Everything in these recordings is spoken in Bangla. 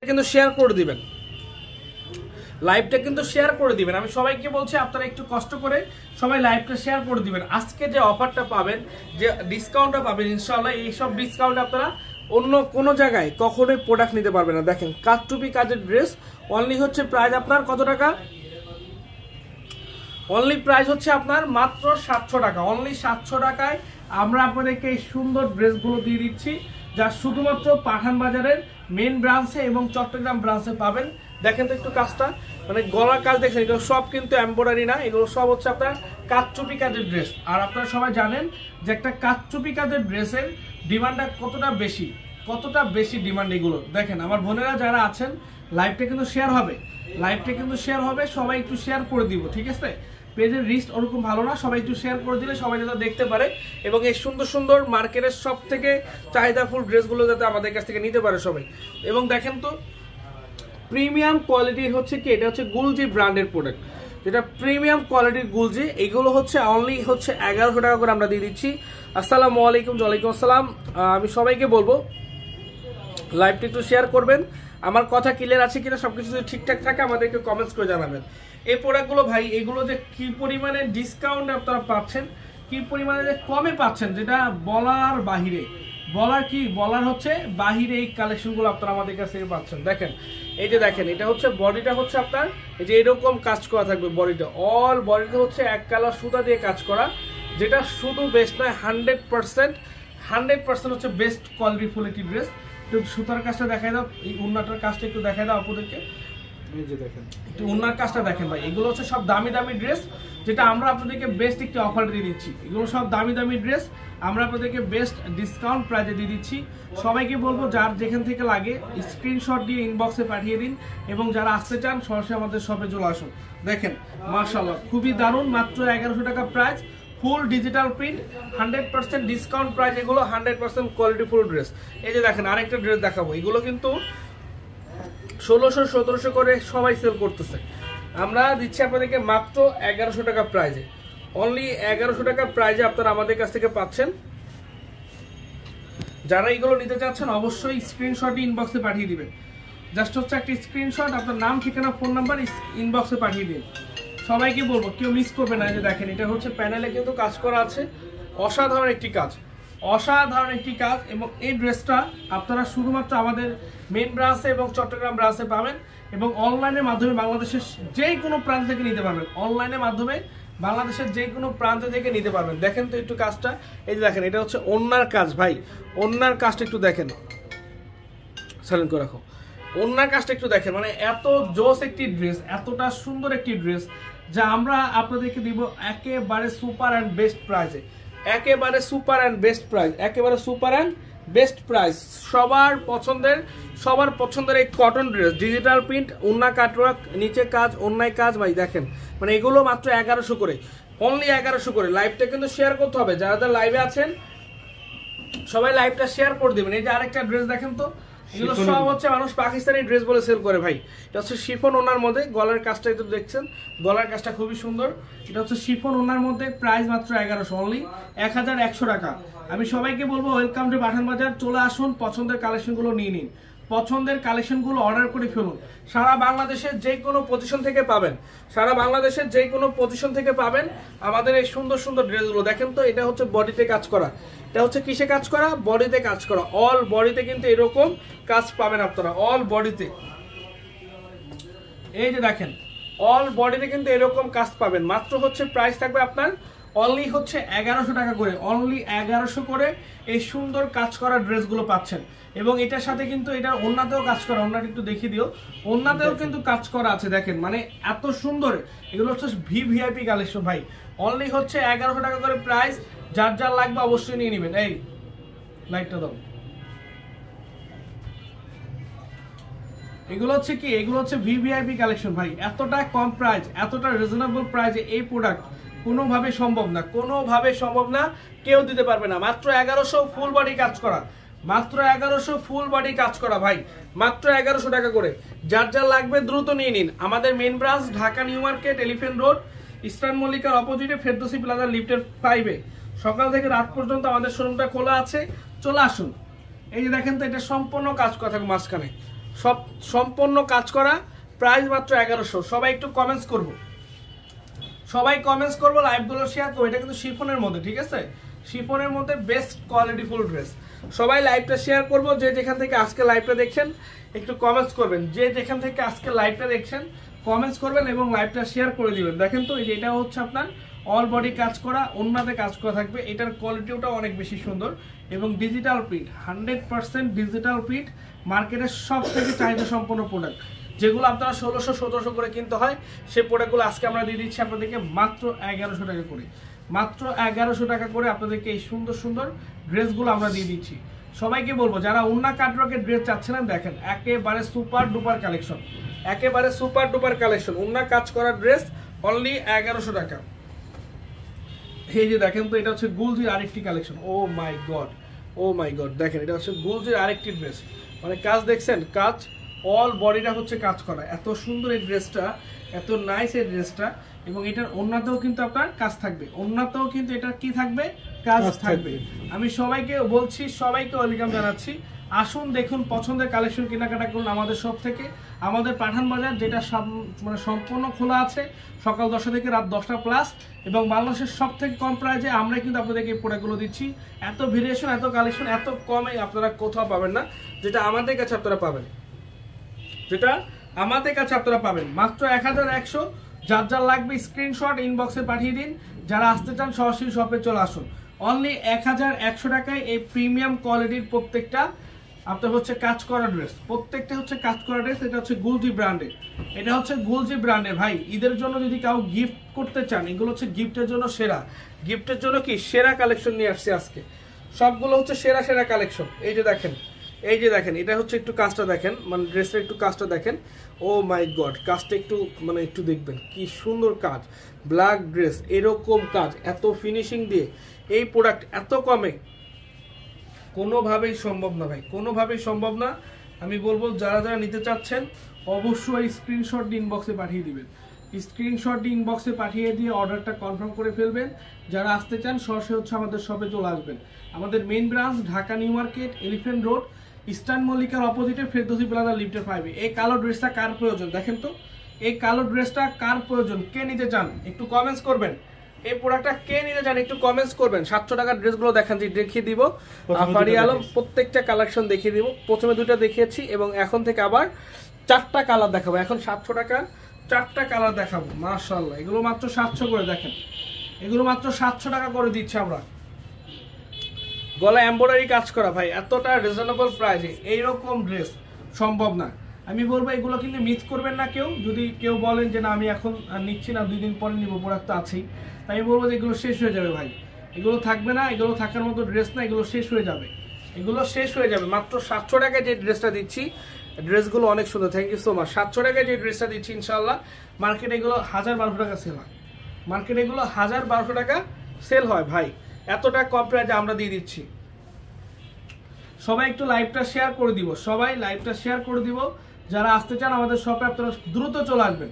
কিন্তু শেয়ার করে দিবেন, লাইভটা কিন্তু শেয়ার করে দিবেন। আমি সবাইকে বলছি আপনারা একটু কষ্ট করে সবাই লাইভটা শেয়ার করে দিবেন। আজকে যে অফারটা পাবেন, যে ডিসকাউন্টটা পাবেন, ইনশাআল্লাহ এইসব ডিসকাউন্ট আপনারা অন্য কোনো জায়গায় কখনোই প্রোডাক্ট নিতে পারবেন না। দেখেন কাঠটুপি কাজের ড্রেস, অনলি হচ্ছে প্রাইস আপনার কত টাকা? অনলি প্রাইস হচ্ছে আপনার মাত্র 700 টাকা। অনলি 700 টাকায় আমরা আপনাদেরকে এই সুন্দর ড্রেসগুলো দিয়ে দিচ্ছি, যা শুধুমাত্র পাঠান বাজারের মেন ব্রাঞ্চে এবং চট্টগ্রাম ব্রাঞ্চে পাবেন। দেখেন তো একটু কাজটা, মানে গলার কাজ দেখেন, এগুলো সব কিন্তু এমব্রয়ডারি না, এগুলো সব হচ্ছে আপনার কাঠচুপি কাজের ড্রেস। আর আপনারা সবাই জানেন যে একটা কাঠচুপি কাজের ড্রেসের ডিমান্ডটা কতটা বেশি ডিমান্ড। এগুলো দেখেন আমার বোনেরা যারা আছেন, লাইভটা কিন্তু শেয়ার হবে, সবাই একটু শেয়ার করে দিব, ঠিক আছে? পেজের রিস্ট ওরকম ভালো না, সবাই একটু শেয়ার করে দিলে সবাই যাতে দেখতে পারে এবং এই সুন্দর সুন্দর মার্কেটের সব থেকে চাহিদাফুল ড্রেসগুলো যাতে আমাদের কাছ থেকে নিতে পারে সবাই। এবং দেখেন তো প্রিমিয়াম কোয়ালিটির হচ্ছে কি, এটা হচ্ছে গুলজি ব্র্যান্ডের প্রোডাক্ট, যেটা প্রিমিয়াম কোয়ালিটির গুলজি। এগুলো হচ্ছে অনলি হচ্ছে 1100 টাকা করে আমরা দিয়ে দিচ্ছি। আসসালামু আলাইকুম। ওয়ালাইকুম আসসালাম। আমি সবাইকে বলবো লাইভটা একটু শেয়ার করবেন। আমার কথা ক্লিয়ার আছে কিনা, সবকিছু যদি ঠিকঠাক থাকে আমাদেরকে কমেন্টস করে জানাবেন। এই প্রোডাক্টগুলো ভাই, এগুলো যে কি পরিমাণে ডিসকাউন্ট আপনারা পাচ্ছেন, কি পরিমাণে যে কমে পাচ্ছেন, যেটা বলার বাহিরে, বলার হচ্ছে বাহিরে এই কালেকশনগুলো আপনারা আমাদের কাছ থেকে পাচ্ছেন। দেখেন এই যে দেখেন, এটা হচ্ছে বডিটা হচ্ছে আপনার এই যে এরকম কাজ করা থাকবে বডিটা, অল বডিটা হচ্ছে এক কালার সুতা দিয়ে কাজ করা, যেটা শুধু বেস্ট নয় 100% হচ্ছে বেস্ট কোয়ালিটি ফুল একটি ড্রেস। একটু সুতার কাজটা দেখাই দাও, এই উন্নাটার কাজটা একটু দেখাই দাও আপনাদেরকে। এই যে দেখেন একটু উন্নার কাজটা দেখেন ভাই, এগুলো হচ্ছে সব দামি ড্রেস, যেটা আমরা আপনাদেরকে বেস্ট একটি অফার দিয়ে দিচ্ছি। এগুলো সব দামি ড্রেস, আমরা আপনাদেরকে বেস্ট ডিসকাউন্ট প্রাইজে দিয়ে দিচ্ছি। সবাইকে বলবো যার যেখান থেকে লাগে স্ক্রিনশট দিয়ে ইনবক্সে পাঠিয়ে দিন, এবং যারা আসতে চান সরাসরি আমাদের শপে চলে আসুন। দেখেন মাশাআল্লাহ খুবই দারুণ, মাত্র 1100 টাকা price, full digital print, 100% discount price, এগুলো 100% কোয়ালিটি ফুল ড্রেস। এই যে দেখেন আরেকটা ড্রেস দেখাবো, এগুলো কিন্তু 1600-1700 করে সবাই সেল করতেছে, আমরা দিচ্ছি আপনাদেরকে মাত্র 1100 টাকা প্রাইজে। অনলি 1100 টাকা প্রাইজে আপনারা আমাদের কাছ থেকে পাচ্ছেন। যারা এগুলো নিতে চাচ্ছেন অবশ্যই স্ক্রিনশট ইনবক্সে পাঠিয়ে দিবেন। জাস্ট হচ্ছে একটা স্ক্রিনশট, আপনার নাম, ঠিকানা, ফোন নাম্বার ইনবক্সে পাঠিয়ে দিন। সবাইকে বলবো কেউ মিস করবে না। যে দেখেন এটা হচ্ছে প্যানেলে কিন্তু কাজ করা আছে, অসাধারণ একটি কাজ, এবং এই ড্রেসটা আপনারা শুধুমাত্র আমাদের মেন ব্রাঞ্চে এবং চট্টগ্রাম ব্রাঞ্চে পাবেন, এবং অনলাইনের মাধ্যমে বাংলাদেশের যে কোনো প্রান্ত থেকে নিতে পারবেন। অনলাইনের মাধ্যমে বাংলাদেশের যে কোনো প্রান্ত থেকে নিতে পারবেন। দেখেন তো একটু কাজটা, এই যে দেখেন এটা হচ্ছে ওন্নার কাজ ভাই, ওন্নার কাজটা একটু দেখেন, সাইলেন্ট করে রাখো, ওন্নার কাজটা একটু দেখেন, মানে এত জোস একটি ড্রেস, এতটা সুন্দর একটি ড্রেস, যা আমরা আপনাদেরকে দিব একেবারে সুপার অ্যান্ড বেস্ট প্রাইজে, একেবারে সুপার অ্যান্ড বেস্ট প্রাইস। সবার পছন্দের এই কটন ড্রেস, ডিজিটাল প্রিন্ট, ওন্না কাটওয়ার্ক, নিচে কাজ, ওন্নায় কাজ ভাই দেখেন, মানে এগুলো মাত্র 1100 করে, অনলি 1100 করে। লাইভটা কিন্তু শেয়ার করতে হবে, যারা লাইভে আছেন সবাই লাইভটা শেয়ার করে দেবেন। এই যে আরেকটা ড্রেস দেখেন তো, এগুলো সব হচ্ছে মানুষ পাকিস্তানি ড্রেস বলে সেল করে ভাই। এটা হচ্ছে শিফন ওনার মধ্যে, গলার কাজটা একটু দেখছেন, গলার কাজটা খুবই সুন্দর। এটা হচ্ছে শিফন ওনার মধ্যে, প্রাইস মাত্র 1100, অনলি 1100 টাকা। আমি সবাইকে বলবো ওয়েলকাম টু পাঠান বাজার, চলে আসুন, পছন্দের কালেকশনগুলো নিয়ে নিন, পছন্দের কালেকশনগুলো অর্ডার করে ফেলুন। সারা বাংলাদেশের যে কোনো পজিশন থেকে পাবেন, আমাদের এই সুন্দর সুন্দর ড্রেসগুলো। দেখেন তো এটা হচ্ছে বডিতে কাজ করা, এটা হচ্ছে কিসে কাজ করা, বডিতে কাজ করা, অল বডিতে কিন্তু এরকম কাজ পাবেন আপনারা, অল বডিতে। এই যে দেখেন অল বডিতে কিন্তু এরকম কাজ পাবেন। মাত্র হচ্ছে প্রাইস থাকবে আপনার অনলি হচ্ছে 1100 টাকা করে, অনলি 1100 করে এই সুন্দর কাজ করা ড্রেসগুলো পাচ্ছেন। এবং এটার সাথে কিন্তু এটার ওন্নাতেও কাজ করা, ওন্নাটা একটু দেখিয়ে দিও, ওন্নাতেও কিন্তু কাজ করা আছে। দেখেন মানে এত সুন্দর, এগুলো হচ্ছে ভিআইপি কালেকশন ভাই। অনলি হচ্ছে 1100 টাকা করে প্রাইস, যার লাগবে অবশ্যই নিয়ে নেবেন। এই লাইটটা দাও, এগুলো হচ্ছে কি, এগুলো হচ্ছে ভিআইপি কালেকশন ভাই। এতটা কম প্রাইস, এতটা রিজনেবল প্রাইসে এই প্রোডাক্ট কোনোভাবে সম্ভব না, কেউ দিতে পারবে না। মাত্র 1100 ফুল বডি কাজ করা, মাত্র 1100 ফুল বডি কাজ করা ভাই, মাত্র 1100 টাকা করে। যার লাগবে দ্রুত নিয়ে নিন। আমাদের main branch Dhaka new market, elephant road, eastern মল্লিকার অপোজিটে, ফেরদৌসি প্লাজা লিফটের 5-এ। সকাল থেকে রাত পর্যন্ত আমাদের শোরুমটা খোলা আছে, চলে আসুন। এই যে দেখেন তো এটা সম্পূর্ণ কাজ করা থাকবে মাঝখানে, সব সম্পূর্ণ কাজ করা, প্রাইস মাত্র 1100। সবাই একটু কমেন্টস করবো, সবাই কমেন্টস করবো, লাইভগুলো শেয়ার করবো। এটা কিন্তু শিফনের মধ্যে, ঠিক আছে, শিফনের মধ্যে বেস্ট কোয়ালিটি ফুল ড্রেস। সবাই লাইভটা শেয়ার করবো, যে যেখান থেকে আজকে লাইভটা দেখছেন একটু কমেন্টস করবেন, যে যেখান থেকে আজকে লাইভটা দেখছেন কমেন্টস করবেন এবং লাইভটা শেয়ার করে দিবেন। দেখেন তো এটা হচ্ছে আপনার অল বডি কাজ করা, ওন্নাতে কাজ করা থাকবে। এটার কোয়ালিটিটা অনেক বেশি সুন্দর এবং ডিজিটাল প্রিন্ট, 100% ডিজিটাল প্রিন্ট। মার্কেটের সব থেকে চাহিদা সম্পন্ন প্রোডাক্ট, যেগুলো আপনারা 1600-1700 করে কিনতে হয়, সেই প্রোডাক্টগুলো আজকে আমরা দিয়ে দিচ্ছি আপনাদেরকে মাত্র 1100 টাকা করে। মাত্র 1100 টাকা করে আপনাদেরকে এই সুন্দর সুন্দর ড্রেসগুলো আমরা দিয়ে দিচ্ছি। সবাইকে বলবো যারা ওন্না কাটওয়ার্কের ড্রেস চাচ্ছিলেন, দেখেন একেবারে সুপার ডুপার কালেকশন, একেবারে সুপার ডুপার কালেকশন। ওন্না কাজ করা ড্রেস অনলি 1100 টাকা। এই যে দেখেন তো, এটা হচ্ছে গুলজির আরেকটি কালেকশন। ও মাই গড, ও মাই গড, দেখেন এটা হচ্ছে গুলজির আরেকটি ড্রেস। মানে কাজ দেখছেন, কাজ অল বডিটা হচ্ছে কাজ করা। এত সুন্দর এই ড্রেসটা, এত নাইস এই ড্রেসটা। এবং এটার ওন্নাতেও কিন্তু আপনার কাজ থাকবে, ওন্নাতেও কিন্তু এটা কি থাকবে, কাজ থাকবে। আমি সবাইকে বলছি, সবাইকে ওয়েলকাম জানাচ্ছি। আসুন দেখুন, পছন্দের কালেকশন কেনাকাটা করুন আমাদের সব থেকে। আমাদের পাঠান বাজার, যেটা মানে সম্পূর্ণ খোলা আছে সকাল 10টা থেকে রাত 10টা প্লাস, এবং বাংলাদেশের সব থেকে কম প্রাইজে আমরা কিন্তু আপনাদেরকে এই প্রোডাক্টগুলো দিচ্ছি। এত ভেরিয়েশন, এত কালেকশন, এত কমে আপনারা কোথাও পাবেন না, যেটা আমাদের কাছে আপনারা পাবেন, যেটা আমাদের কাছে আপনারা পাবেন মাত্র 1100। যার যার লাগবে স্ক্রিনশট ইনবক্সে পাঠিয়ে দিন। যারা আসতে চান সরাসরি শপে চলে আসুন। অনলি 1100 টাকায় এই প্রিমিয়াম কোয়ালিটির প্রত্যেকটা আপনার হচ্ছে কাজ করা ড্রেস, প্রত্যেকটা হচ্ছে কাজ করা ড্রেস। এটা হচ্ছে গুলজি ব্র্যান্ডের, এটা হচ্ছে গুলজি ব্র্যান্ডের। ভাই ঈদের জন্য যদি কাউ গিফট করতে চান, এগুলো হচ্ছে গিফটের জন্য সেরা, গিফটের জন্য কি সেরা কালেকশন নিয়ে আসছে আজকে। সবগুলো হচ্ছে সেরা সেরা কালেকশন। এই যে দেখেন, এই যে দেখেন, এটা হচ্ছে একটু কাজটা দেখেন, মানে ড্রেসটা একটু কাজটা দেখেন। ও মাই গড, কাজটা একটু মানে একটু দেখবেন, কি সুন্দর কাজ। ব্ল্যাক ড্রেস, এরকম কাজ, এত ফিনিশিং দিয়ে এই প্রোডাক্ট এত কমে কোনোভাবেই সম্ভব না ভাই, কোনোভাবেই সম্ভব না। আমি বলবো যারা যারা নিতে চাচ্ছেন অবশ্যই স্ক্রিনশট ইনবক্সে পাঠিয়ে দিবেন, স্ক্রিনশট ইনবক্সে পাঠিয়ে দিয়ে অর্ডারটা কনফার্ম করে ফেলবেন। যারা আসতে চান সরাসরি হচ্ছে আমাদের শপে চলে আসবেন। আমাদের main branch Dhaka new market, elephant road, eastern মল্লিকার অপোজিটে ফেরদৌসি প্লাজা লিফটের 5। এই কালো ড্রেসটা কার প্রয়োজন দেখেন তো, এই কালো ড্রেসটা কার প্রয়োজন, কে নিতে চান একটু কমেন্টস করবেন। এই প্রোডাক্টটা কে নিতে চান একটু কমেন্টস করবেন। 700 টাকার ড্রেসগুলো দেখেন, যে দেখিয়ে দিব আফারি আলম, প্রত্যেকটা কালেকশন দেখিয়ে দিব। প্রথমে 2টা দেখিয়েছি এবং এখন থেকে আবার 4টা কালার দেখাবো। এখন 700 টাকা 4টা কালার দেখাবো। মাশাআল্লাহ, এগুলো মাত্র 700 করে, দেখেন এগুলো মাত্র 700 টাকা করে দিচ্ছি আমরা। গলা এমব্রয়ডারি কাজ করা ভাই, এতটা রিজনেবল প্রাইসে এইরকম ড্রেস সম্ভব না। আমি বলবো এগুলো কিন্তু মিস করবেন না কেউ। যদি কেউ বলেন যে না আমি এখন নিচ্ছি না, 2 দিন পরে নিবো, প্রোডাক্ট তো আছেই, তাই আমি বলবো যে এগুলো শেষ হয়ে যাবে ভাই, এগুলো থাকবে না, এগুলো থাকার মতো ড্রেস না, এগুলো শেষ হয়ে যাবে, এগুলো শেষ হয়ে যাবে। মাত্র 700 টাকায় যে ড্রেসটা দিচ্ছি, ড্রেসগুলো অনেক সুন্দর, থ্যাংক ইউ সো মাচ। 700 টাকায় যে ড্রেসটা দিচ্ছি ইনশাআল্লাহ মার্কেটে এগুলো 1000-1200 টাকা সেল হয়, মার্কেটে এগুলো 1000-1200 টাকা সেল হয় ভাই। এতটা কম প্রাইসে আমরা দিয়ে দিচ্ছি। সবাই একটু লাইভটা শেয়ার করে দিব, সবাই লাইভটা শেয়ার করে দিব। যারা আসতে চান আমাদের শপে আপনারা দ্রুত চলে আসবেন,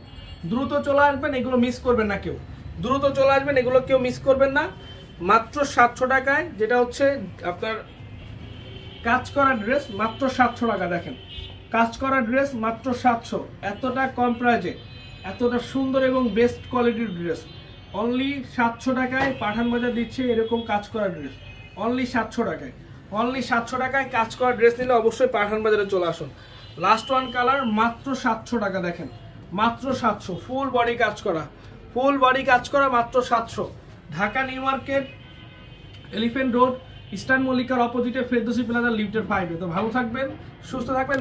দ্রুত চলে আসবেন, এগুলো মিস করবেন না কেউ, দ্রুত চলে আসবেন, এগুলো কেউ মিস করবেন না। মাত্র 700 টাকায়, যেটা হচ্ছে আপনার কাজ করা ড্রেস, মাত্র 700 টাকা। দেখেন কাজ করা ড্রেস মাত্র 700, এতটা কম প্রাইজে এতটা সুন্দর এবং বেস্ট কোয়ালিটির ড্রেস অনলি 700 টাকায় পাঠান বাজার দিচ্ছে। এরকম কাজ করা ড্রেস অনলি 700 টাকায়, অনলি 700 টাকায় কাজ করা ড্রেস নিলে অবশ্যই পাঠান বাজারে চলে আসুন। লাস্ট ওয়ান কালার মাত্র 700 টাকা, দেখেন মাত্র 700, ফুল বডি কাজ করা, ফুল বডি কাজ করা, মাত্র 700। Dhaka new market, elephant road, eastern মল্লিকার অপোজিটে ফেরদৌসি প্লাজা লিফটের 5-এ। তো ভালো থাকবেন, সুস্থ থাকবেন।